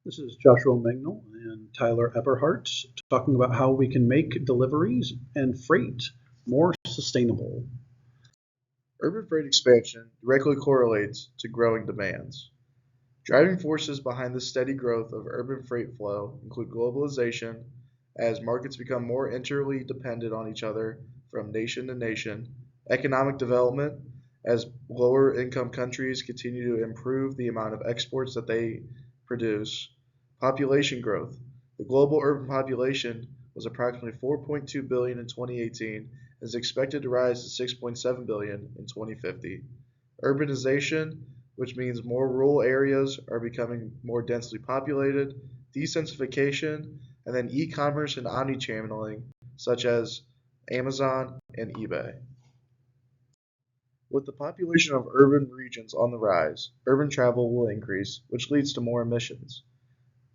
This is Joshua Mignall and Tyler Eberhardt talking about how we can make deliveries and freight more sustainable. Urban freight expansion directly correlates to growing demands. Driving forces behind the steady growth of urban freight flow include globalization, as markets become more interly dependent on each other from nation to nation, economic development, as lower income countries continue to improve the amount of exports that they produce, population growth. The global urban population was approximately 4.2 billion in 2018 and is expected to rise to 6.7 billion in 2050. Urbanization, which means more rural areas are becoming more densely populated, decentralization, and then e-commerce and omnichanneling, such as Amazon and eBay. With the population of urban regions on the rise, urban travel will increase, which leads to more emissions.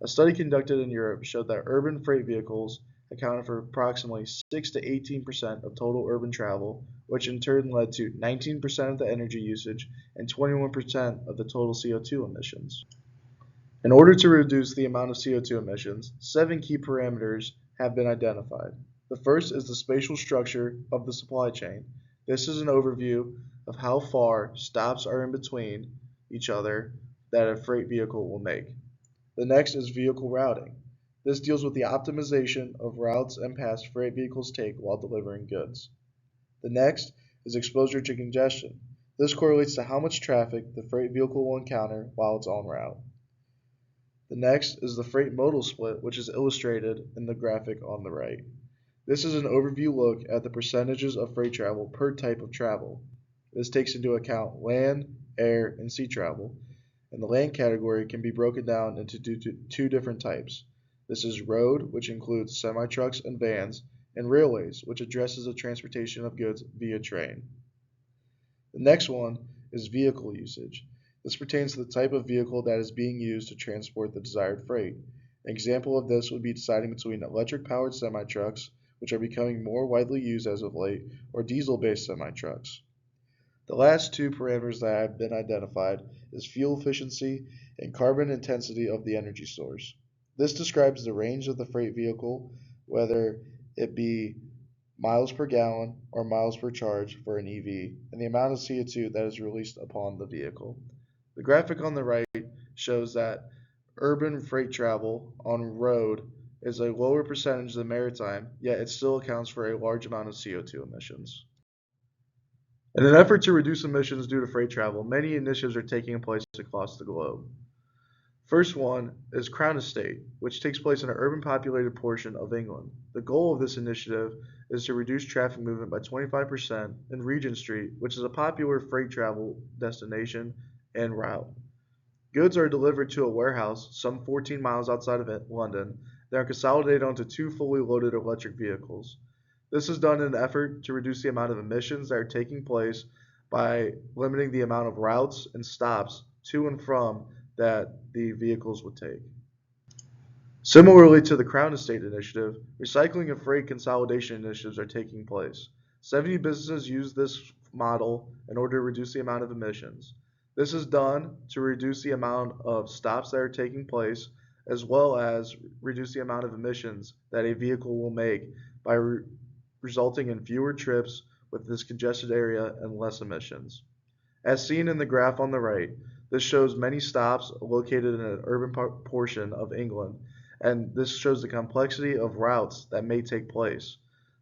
A study conducted in Europe showed that urban freight vehicles accounted for approximately 6 to 18% of total urban travel, which in turn led to 19% of the energy usage and 21% of the total CO2 emissions. In order to reduce the amount of CO2 emissions, 7 key parameters have been identified. The first is the spatial structure of the supply chain. This is an overview of how far stops are in between each other that a freight vehicle will make. The next is vehicle routing. This deals with the optimization of routes and paths freight vehicles take while delivering goods. The next is exposure to congestion. This correlates to how much traffic the freight vehicle will encounter while it's en route. The next is the freight modal split, which is illustrated in the graphic on the right. This is an overview look at the percentages of freight travel per type of travel. This takes into account land, air, and sea travel, and the land category can be broken down into two different types. This is road, which includes semi-trucks and vans, and railways, which addresses the transportation of goods via train. The next one is vehicle usage. This pertains to the type of vehicle that is being used to transport the desired freight. An example of this would be deciding between electric-powered semi-trucks, which are becoming more widely used as of late, or diesel-based semi-trucks. The last two parameters that have been identified is fuel efficiency and carbon intensity of the energy source. This describes the range of the freight vehicle, whether it be miles per gallon or miles per charge for an EV, and the amount of CO2 that is released upon the vehicle. The graphic on the right shows that urban freight travel on road is a lower percentage than maritime, yet it still accounts for a large amount of CO2 emissions. In an effort to reduce emissions due to freight travel, many initiatives are taking place across the globe. First one is Crown Estate, which takes place in an urban populated portion of England. The goal of this initiative is to reduce traffic movement by 25% in Regent Street, which is a popular freight travel destination and route. Goods are delivered to a warehouse some 14 miles outside of London. They are consolidated onto 2 fully loaded electric vehicles. This is done in an effort to reduce the amount of emissions that are taking place by limiting the amount of routes and stops to and from that the vehicles would take. Similarly to the Crown Estate initiative, recycling and freight consolidation initiatives are taking place. 70 businesses use this model in order to reduce the amount of emissions. This is done to reduce the amount of stops that are taking place, as well as reduce the amount of emissions that a vehicle will make by resulting in fewer trips with this congested area and less emissions. As seen in the graph on the right, this shows many stops located in an urban portion of England, and this shows the complexity of routes that may take place.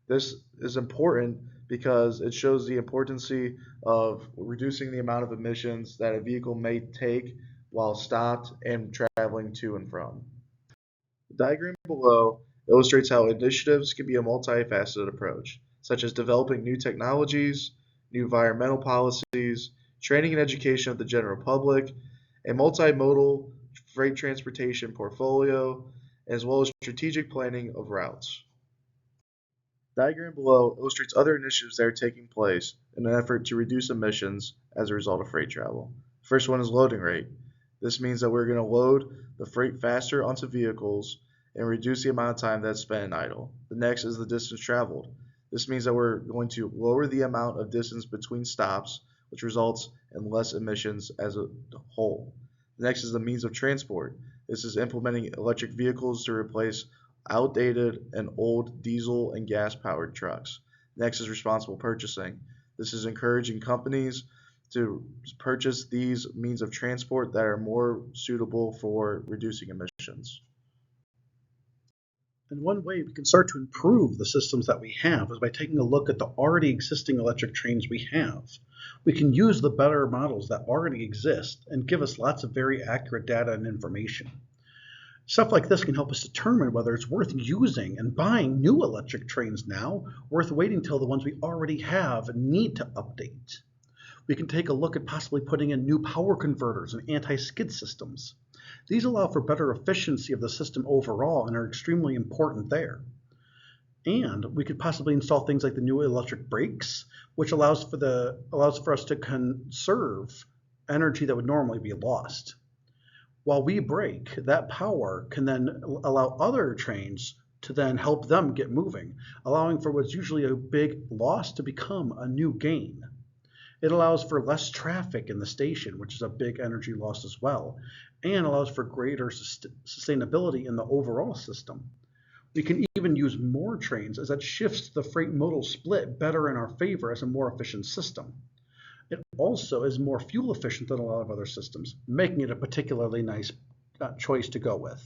This is important because it shows the importance of reducing the amount of emissions that a vehicle may take while stopped and traveling to and from. The diagram below illustrates how initiatives can be a multifaceted approach, such as developing new technologies, new environmental policies, training and education of the general public, a multimodal freight transportation portfolio, as well as strategic planning of routes. The diagram below illustrates other initiatives that are taking place in an effort to reduce emissions as a result of freight travel. The first one is loading rate. This means that we're going to load the freight faster onto vehicles and reduce the amount of time that's spent in idle. The next is the distance traveled. This means that we're going to lower the amount of distance between stops, which results in less emissions as a whole. The next is the means of transport. This is implementing electric vehicles to replace outdated and old diesel and gas-powered trucks. Next is responsible purchasing. This is encouraging companies to purchase these means of transport that are more suitable for reducing emissions. And one way we can start to improve the systems that we have is by taking a look at the already existing electric trains we have. We can use the better models that already exist and give us lots of very accurate data and information. Stuff like this can help us determine whether it's worth using and buying new electric trains now, or worth waiting till the ones we already have need to update. We can take a look at possibly putting in new power converters and anti-skid systems. These allow for better efficiency of the system overall and are extremely important there. And we could possibly install things like the new electric brakes, which allows for us to conserve energy that would normally be lost. While we brake, that power can then allow other trains to then help them get moving, allowing for what's usually a big loss to become a new gain. It allows for less traffic in the station, which is a big energy loss as well, and allows for greater sustainability in the overall system. We can even use more trains as that shifts the freight modal split better in our favor as a more efficient system. It also is more fuel efficient than a lot of other systems, making it a particularly nice choice to go with.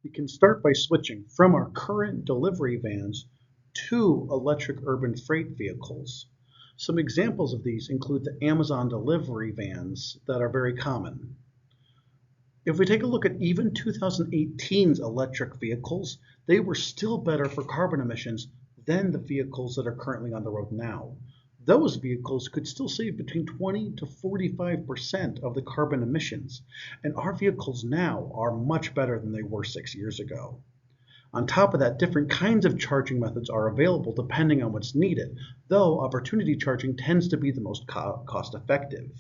We can start by switching from our current delivery vans to electric urban freight vehicles. Some examples of these include the Amazon delivery vans that are very common. If we take a look at even 2018's electric vehicles, they were still better for carbon emissions than the vehicles that are currently on the road now. Those vehicles could still save between 20 to 45% of the carbon emissions, and our vehicles now are much better than they were 6 years ago. On top of that, different kinds of charging methods are available depending on what's needed, though opportunity charging tends to be the most cost-effective.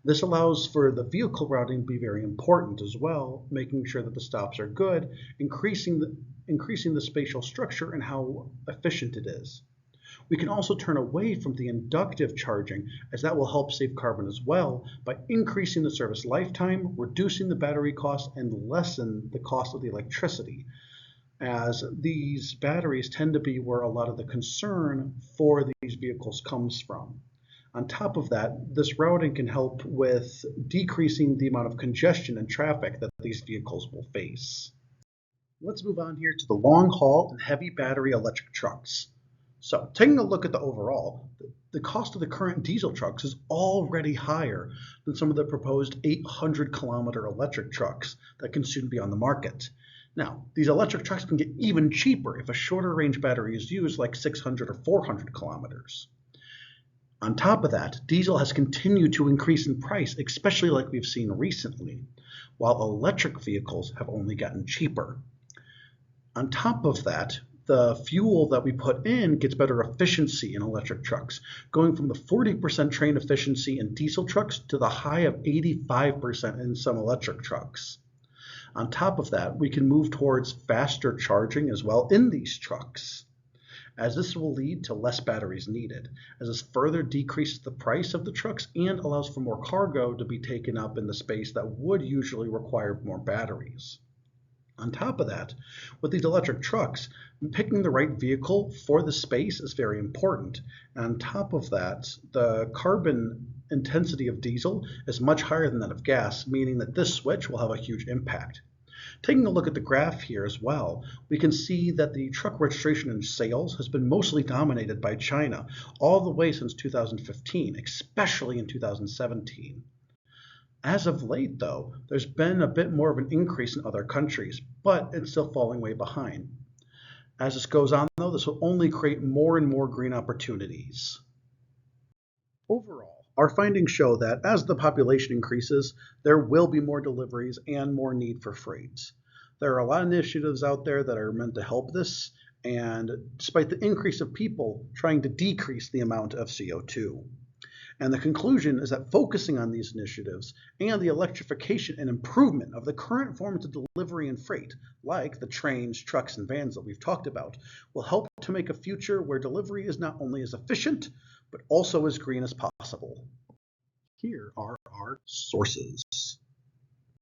This allows for the vehicle routing to be very important as well, making sure that the stops are good, increasing the spatial structure and how efficient it is. We can also turn away from the inductive charging, as that will help save carbon as well by increasing the service lifetime, reducing the battery cost, and lessen the cost of the electricity, as these batteries tend to be where a lot of the concern for these vehicles comes from. On top of that, this routing can help with decreasing the amount of congestion and traffic that these vehicles will face. Let's move on here to the long haul and heavy battery electric trucks. So, taking a look at the overall, the cost of the current diesel trucks is already higher than some of the proposed 800-kilometer electric trucks that can soon be on the market. Now, these electric trucks can get even cheaper if a shorter range battery is used, like 600 or 400 kilometers. On top of that, diesel has continued to increase in price, especially like we've seen recently, while electric vehicles have only gotten cheaper. On top of that, the fuel that we put in gets better efficiency in electric trucks, going from the 40% train efficiency in diesel trucks to the high of 85% in some electric trucks. On top of that, we can move towards faster charging as well in these trucks, as this will lead to less batteries needed, as this further decreases the price of the trucks and allows for more cargo to be taken up in the space that would usually require more batteries. On top of that, with these electric trucks, picking the right vehicle for the space is very important. And on top of that, the carbon intensity of diesel is much higher than that of gas, meaning that this switch will have a huge impact. Taking a look at the graph here as well, we can see that the truck registration and sales has been mostly dominated by China all the way since 2015, especially in 2017. As of late, though, there's been a bit more of an increase in other countries, but it's still falling way behind. As this goes on, though, this will only create more and more green opportunities. Overall, our findings show that as the population increases, there will be more deliveries and more need for freight. There are a lot of initiatives out there that are meant to help this, and despite the increase of people trying to decrease the amount of CO2. And the conclusion is that focusing on these initiatives and the electrification and improvement of the current forms of delivery and freight, like the trains, trucks, and vans that we've talked about, will help to make a future where delivery is not only as efficient, but also as green as possible. Here are our sources.